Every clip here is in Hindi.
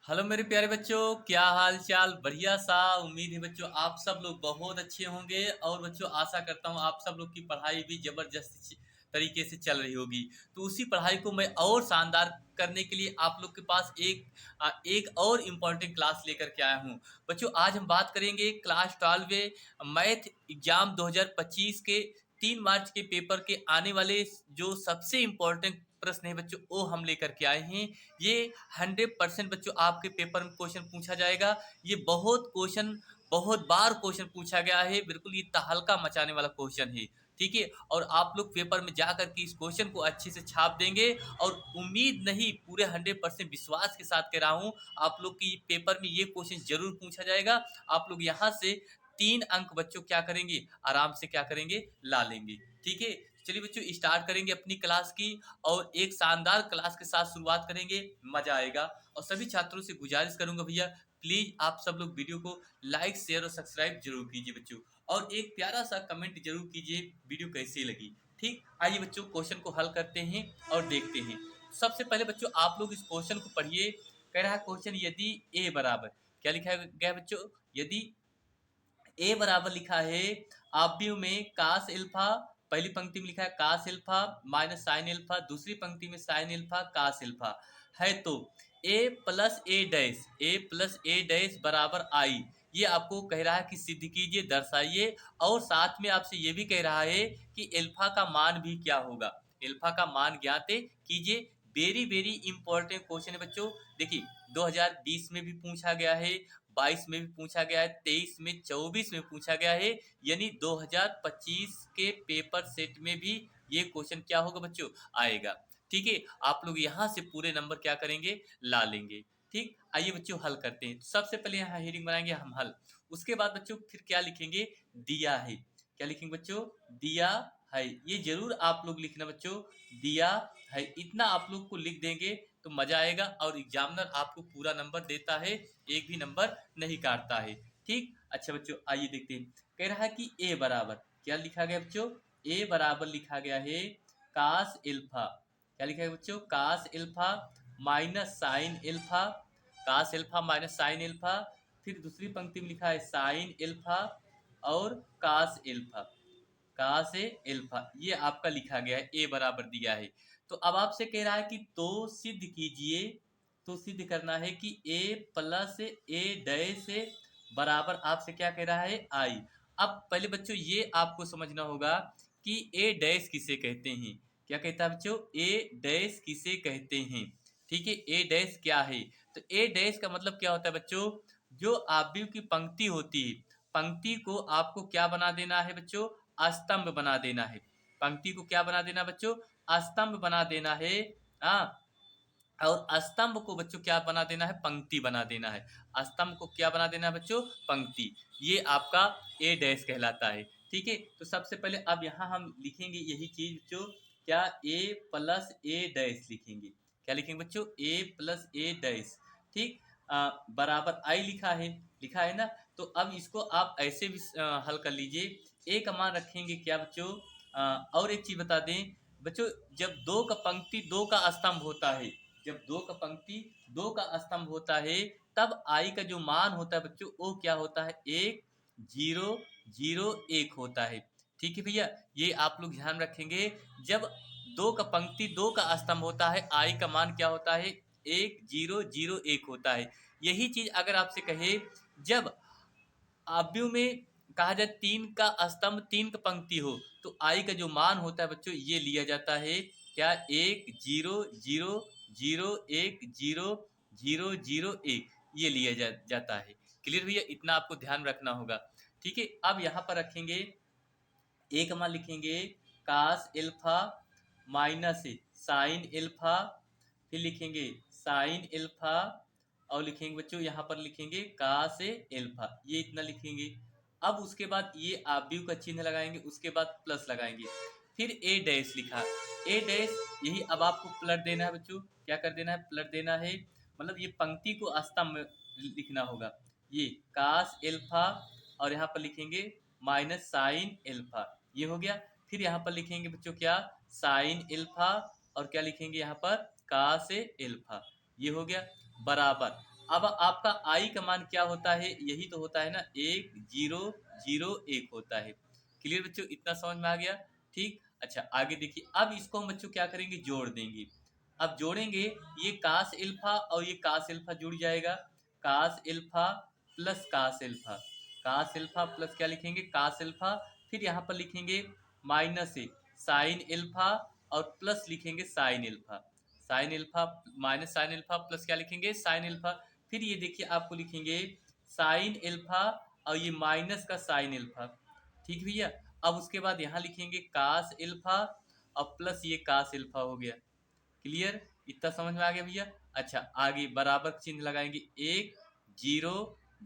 हेलो मेरे प्यारे बच्चों, क्या हाल चाल। बढ़िया सा। उम्मीद है बच्चों आप सब लोग बहुत अच्छे होंगे। और बच्चों आशा करता हूँ आप सब लोग की पढ़ाई भी जबरदस्त तरीके से चल रही होगी। तो उसी पढ़ाई को मैं और शानदार करने के लिए आप लोग के पास एक और इम्पोर्टेंट क्लास लेकर के आया हूँ। बच्चों आज हम बात करेंगे क्लास 12 मैथ एग्जाम 2025 के 3 मार्च के पेपर के आने वाले जो सबसे इम्पोर्टेंट प्रश्न है बच्चों वो हम लेकर के आए हैं। ये 100% बच्चों आपके पेपर में क्वेश्चन पूछा जाएगा। ये बहुत बार क्वेश्चन पूछा गया है। बिल्कुल ये तहलका मचाने वाला क्वेश्चन है। ठीक है। और आप लोग पेपर में जाकर के इस क्वेश्चन को अच्छे से छाप देंगे। और उम्मीद नहीं, पूरे 100% विश्वास के साथ कह रहा हूँ आप लोग की पेपर में ये क्वेश्चन जरूर पूछा जाएगा। आप लोग यहाँ से 3 अंक बच्चों क्या करेंगे, आराम से क्या करेंगे, ला लेंगे। ठीक है। चलिए बच्चों स्टार्ट करेंगे अपनी क्लास की। और एक शानदार क्लास के साथ शुरुआत करेंगे, मजा आएगा। और सभी छात्रों से गुजारिश करूंगा भैया प्लीज आप सब लोग वीडियो को लाइक शेयर और सब्सक्राइब जरूर कीजिए बच्चों। और एक प्यारा सा कमेंट जरूर कीजिए वीडियो कैसी लगी। ठीक, आइए बच्चों क्वेश्चन को हल करते हैं और देखते हैं। सबसे पहले बच्चों आप लोग इस क्वेश्चन को पढ़िए। कह रहा है क्वेश्चन, यदि ए बराबर, क्या लिखा गया बच्चों, यदि ए बराबर लिखा है आव्यूह में कास एल्फा, पहली पंक्ति में लिखा है कास एल्फा माइनस साइन एल्फा, दूसरी पंक्ति में साइन एल्फा कास एल्फा है, तो ए प्लस ए डैश बराबर आई। ये आपको कह रहा है कि सिद्ध कीजिए, दर्शाइए। और साथ में आपसे ये भी कह रहा है कि एल्फा का मान भी क्या होगा, एल्फा का मान ज्ञात कीजिए। वेरी वेरी इंपॉर्टेंट क्वेश्चन है बच्चों। देखिए 2020 में भी पूछा गया है, 22 में भी पूछा गया है, 23 में, 24 में पूछा गया है। यानी 2025 के पेपर सेट में भी ये क्वेश्चन क्या होगा बच्चों, आएगा। ठीक है। आप लोग यहाँ से पूरे नंबर क्या करेंगे, ला लेंगे। ठीक, आइए बच्चों हल करते हैं। सबसे पहले यहाँ हेडिंग बनाएंगे हम हल। उसके बाद बच्चों फिर क्या लिखेंगे, दिया है। क्या लिखेंगे बच्चों, दिया है। ये जरूर आप लोग लिखना बच्चों, दिया है। इतना आप लोग को लिख देंगे तो मजा आएगा। और एग्जामिनर आपको पूरा नंबर देता है, एक भी नंबर नहीं काटता है। ठीक, अच्छा बच्चों आइए देखते हैं। कह रहा है कि ए बराबर, क्या लिखा गया बच्चों, ए बराबर लिखा गया है कास एल्फा। क्या लिखा है बच्चों, कास एल्फा माइनस साइन एल्फा, कास एल्फा माइनस साइन एल्फा। फिर दूसरी पंक्ति में लिखा है साइन एल्फा और कास एल्फा, कहा से एल्फा। ये आपका लिखा गया है, ए बराबर दिया है। तो अब आपसे कह रहा है कि तो सिद्ध कीजिए। तो सिद्ध करना है कि ए प्लस ए डैश से बराबर आपसे क्या कह रहा है, आई। अब पहले बच्चों ये आपको समझना होगा कि ए डैश किसे कहते हैं। क्या कहता है बच्चों, ए डैश किसे कहते हैं। ठीक है, ए डैश क्या है। तो ए डैश का मतलब क्या होता है बच्चों, जो आव्यूह की पंक्ति होती है, पंक्ति को आपको क्या बना देना है बच्चों, स्तंभ बना देना है। पंक्ति को क्या बना देना बच्चों, स्तंभ बना देना है। हाँ, और स्तंभ को बच्चों क्या बना देना है, पंक्ति बना देना है। स्तंभ को क्या बना देना है बच्चों, पंक्ति। ये आपका ए डैश कहलाता है। ठीक है। तो सबसे पहले अब यहाँ हम लिखेंगे यही चीज बच्चों, क्या, ए प्लस ए डैश लिखेंगे। क्या लिखेंगे बच्चों, ए प्लस ए डैश। ठीक, बराबर आई लिखा है ना। तो अब इसको आप ऐसे भी हल कर लीजिए। ए का मान रखेंगे क्या बच्चों, और एक चीज बता दें बच्चों, जब दो का पंक्ति दो का स्तंभ होता है, जब दो का पंक्ति दो का स्तंभ होता है, तब आई का जो मान होता है बच्चों वो क्या होता है, 1 0 0 1 होता है। ठीक है भैया, ये आप लोग ध्यान रखेंगे। जब दो का पंक्ति दो का स्तंभ होता है, आई का मान क्या होता है, 1 0 0 1 होता है। यही चीज अगर आपसे कहे, जब आव्यूह में कहा जाए तीन का स्तंभ तीन का पंक्ति हो, तो आई का जो मान होता है बच्चों ये लिया जाता है क्या, 1 0 0 0 1 0 0 0 1, ये लिया जाता है। क्लियर भैया, इतना आपको ध्यान रखना होगा। ठीक है। अब यहाँ पर रखेंगे, ए का मान लिखेंगे कास एल्फा माइनस साइन एल्फा, फिर लिखेंगे साइन एल्फा, और लिखेंगे बच्चों यहाँ पर लिखेंगे कास एल्फा, ये इतना लिखेंगे। अब उसके बाद ये आव्यूह का चिन्ह लगाएंगे, उसके बाद प्लस लगाएंगे। फिर ए डैश लिखा, ए डैश, यही अब आपको पलट देना है बच्चों, क्या कर देना है, पलट देना है। मतलब ये पंक्ति को स्तंभ में लिखना होगा। ये कास एल्फा और यहाँ पर लिखेंगे माइनस साइन एल्फा, ये हो गया। फिर यहाँ पर लिखेंगे बच्चों क्या, साइन एल्फा, और क्या लिखेंगे यहाँ पर, कास एल्फा, ये हो गया। बराबर, अब आपका आई का मान क्या होता है, यही तो होता है ना, 1 0 0 1 होता है। क्लियर बच्चों, इतना समझ में आ गया। ठीक, अच्छा आगे देखिए, अब इसको हम बच्चों क्या करेंगे, जोड़ देंगे। अब जोड़ेंगे, ये कास एल्फा और ये कास एल्फा जुड़ जाएगा, कास एल्फा प्लस कास एल्फा, कास एल्फा प्लस क्या लिखेंगे, कास एल्फा, फिर यहाँ पर लिखेंगे माइनस ए साइन एल्फा और प्लस लिखेंगे sine alpha, sine alpha minus sine alpha plus क्या लिखेंगे, साइन एल्फा। फिर ये देखिए आपको लिखेंगे साइन एल्फा और ये माइनस का साइन एल्फा। ठीक भैया, अब उसके बाद यहाँ लिखेंगे कास एल्फा और प्लस ये कास एल्फा हो गया। क्लियर, इतना समझ में आ गया भैया। अच्छा आगे बराबर चिन्ह लगाएंगे, 1 0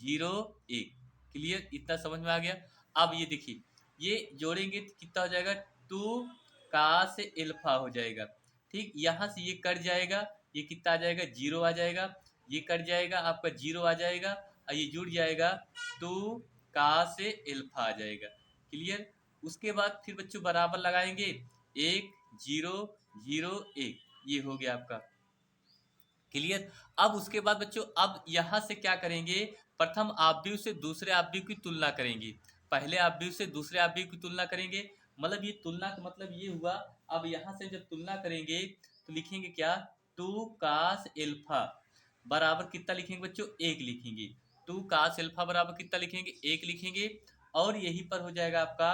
0 1। क्लियर, इतना समझ में आ गया। अब ये देखिए, ये जोड़ेंगे तो कितना हो जाएगा, 2 कास एल्फा हो जाएगा। ठीक, यहाँ से ये कट जाएगा, ये कितना आ जाएगा, 0 आ जाएगा, ये कट जाएगा आपका 0 आ जाएगा, और ये जुड़ जाएगा 2 कास एल्फा आ जाएगा। क्लियर, उसके बाद फिर बच्चों बराबर लगाएंगे, 1 0 0 1, ये हो गया आपका। क्लियर, अब उसके बाद बच्चों अब यहां से क्या करेंगे, प्रथम आपदीव से दूसरे आपदीव की तुलना करेंगे, पहले आपदीव से दूसरे आपदीव की तुलना करेंगे। मतलब ये तुलना का मतलब ये हुआ, अब यहां से जब तुलना करेंगे तो लिखेंगे क्या, 2 कास एल्फा बराबर कितना लिखेंगे बच्चों, 1 लिखेंगे। 2 कास एल्फा बराबर कितना लिखेंगे, 1 लिखेंगे। और यहीं पर हो जाएगा आपका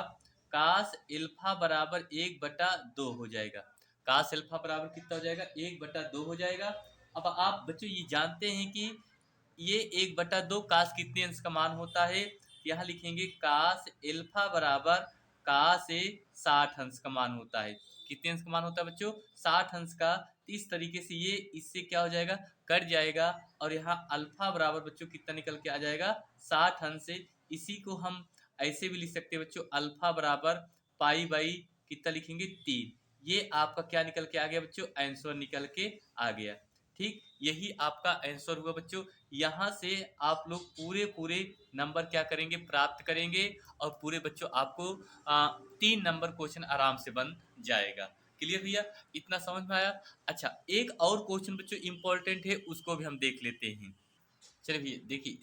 कास एल्फा बराबर 1/2 हो जाएगा, कास एल्फा बराबर कितना हो जाएगा, 1/2 हो जाएगा। अब आप बच्चों ये जानते हैं कि ये 1/2 कास कितने अंश का मान होता है, यहाँ लिखेंगे कास एल्फा बराबर कास ए 60 अंश का मान होता है। कितने अंश का मान होता है बच्चों, 60 अंश का। तो इस तरीके से ये इससे क्या हो जाएगा, कट जाएगा, और यहाँ अल्फा बराबर बच्चों कितना निकल के आ जाएगा, 60 अंश से। इसी को हम ऐसे भी लिख सकते हैं बच्चों, अल्फा बराबर पाई बाई कितना लिखेंगे, 3। ये आपका क्या निकल के आ गया बच्चों, आंसर निकल के आ गया। ठीक, यही आपका आंसर हुआ बच्चों। यहाँ से आप लोग पूरे पूरे नंबर क्या करेंगे, प्राप्त करेंगे, और पूरे बच्चों आपको 3 नंबर क्वेश्चन आराम से बन जाएगा। क्लियर भैया, इतना समझ में आया। अच्छा एक और क्वेश्चन बच्चों इंपॉर्टेंट है, उसको भी हम देख लेते हैं। चलिए भैया देखिए,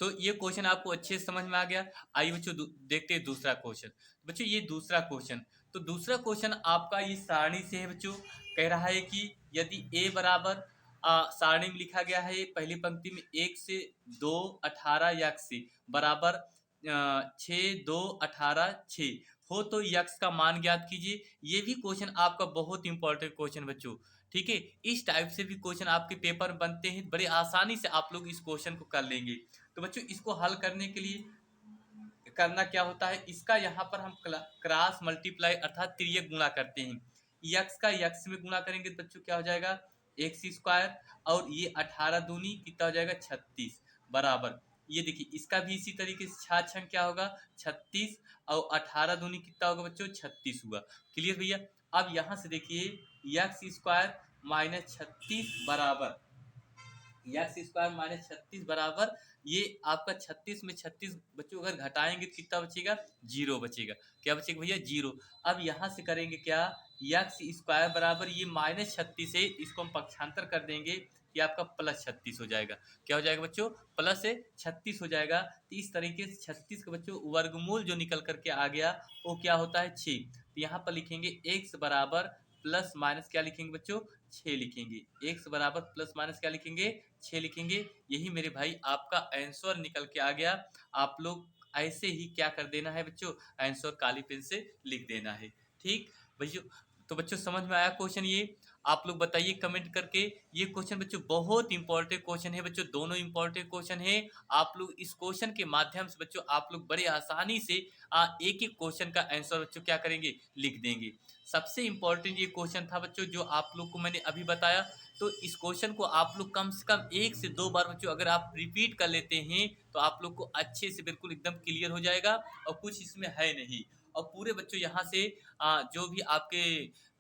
तो ये क्वेश्चन आपको अच्छे से समझ में आ गया। आइए बच्चों देखते हैं दूसरा क्वेश्चन। बच्चों ये दूसरा क्वेश्चन, तो दूसरा क्वेश्चन आपका ये सारणी से है बच्चों। कह रहा है कि यदि ए बराबर सारणी में लिखा गया है पहली पंक्ति में 1 से 2 18 यक्स से बराबर 6 2 18 6 हो तो यक्स का मान ज्ञात कीजिए। ये भी क्वेश्चन आपका बहुत इंपॉर्टेंट क्वेश्चन बच्चों। ठीक है, इस टाइप से भी क्वेश्चन आपके पेपर बनते हैं, बड़े आसानी से आप लोग इस क्वेश्चन को कर लेंगे। तो बच्चों इसको हल करने के लिए करना क्या होता है, इसका यहाँ पर हम क्रॉस मल्टीप्लाई अर्थात तिर्यक गुणा करते हैं। यक्स का यक्स में गुणा करेंगे तो बच्चों क्या हो जाएगा, एक्स स्क्वायर, और ये 18 दूनी कितना हो जाएगा, 36 बराबर। ये देखिए इसका भी इसी तरीके से छाछंग क्या होगा, 36, और 18 दूनी कितना होगा बच्चों, 36 हुआ। क्लियर भैया। अब यहाँ से देखिए यक्स स्क्वायर माइनस 36 बराबर, एक्स स्क्वायर माइनस 36 बराबर, ये आपका 36 में 36 बच्चों अगर घटाएंगे तो कितना बचेगा, 0 बचेगा। क्या बचेगा भैया, 0। अब यहाँ से करेंगे क्या, एक्स स्क्वायर बराबर ये माइनस 36 है, इसको हम पक्षांतर कर देंगे, ये आपका प्लस 36 हो जाएगा। क्या हो जाएगा बच्चों, प्लस 36 हो जाएगा। तो इस तरीके से 36 का बच्चों वर्गमूल जो निकल करके आ गया वो क्या होता है, 6। तो यहाँ पर लिखेंगे एक्स बराबर प्लस माइनस क्या लिखेंगे बच्चों, 6 लिखेंगे। एक्स बराबर प्लस माइनस क्या लिखेंगे, 6 लिखेंगे। यही मेरे भाई आपका आंसर निकल के आ गया। आप लोग ऐसे ही क्या कर देना है बच्चों, आंसर काली पेन से लिख देना है। ठीक बच्चों, तो बच्चों समझ में आया क्वेश्चन ये, आप लोग बताइए कमेंट करके। ये क्वेश्चन बच्चों बहुत इंपॉर्टेंट क्वेश्चन है बच्चों, दोनों इंपॉर्टेंट क्वेश्चन है। आप लोग इस क्वेश्चन के माध्यम से बच्चों आप लोग बड़े आसानी से एक एक क्वेश्चन का आंसर बच्चों क्या करेंगे, लिख देंगे। सबसे इंपॉर्टेंट ये क्वेश्चन था बच्चों जो आप लोग को मैंने अभी बताया। तो इस क्वेश्चन को आप लोग कम से कम 1 से 2 बार बच्चों अगर आप रिपीट कर लेते हैं तो आप लोग को अच्छे से बिल्कुल एकदम क्लियर हो जाएगा, और कुछ इसमें है नहीं। और पूरे बच्चों यहाँ से जो भी आपके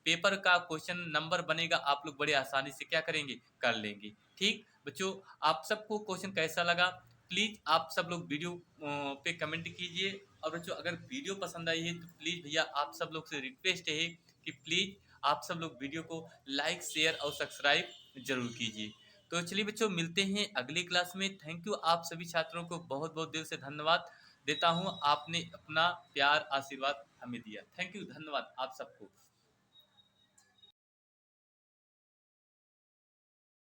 पेपर का क्वेश्चन नंबर बनेगा आप लोग बड़े आसानी से क्या करेंगे, कर लेंगे। ठीक बच्चों, आप सबको क्वेश्चन कैसा लगा प्लीज़ आप सब लोग वीडियो पे कमेंट कीजिए। और बच्चों अगर वीडियो पसंद आई है तो प्लीज़ भैया आप सब लोग से रिक्वेस्ट है कि प्लीज़ आप सब लोग वीडियो को लाइक शेयर और सब्सक्राइब जरूर कीजिए। तो चलिए बच्चों, मिलते हैं अगली क्लास में। थैंक यू, आप सभी छात्रों को बहुत बहुत दिल से धन्यवाद देता हूँ। आपने अपना प्यार आशीर्वाद हमें दिया। थैंक यू, धन्यवाद आप सबको।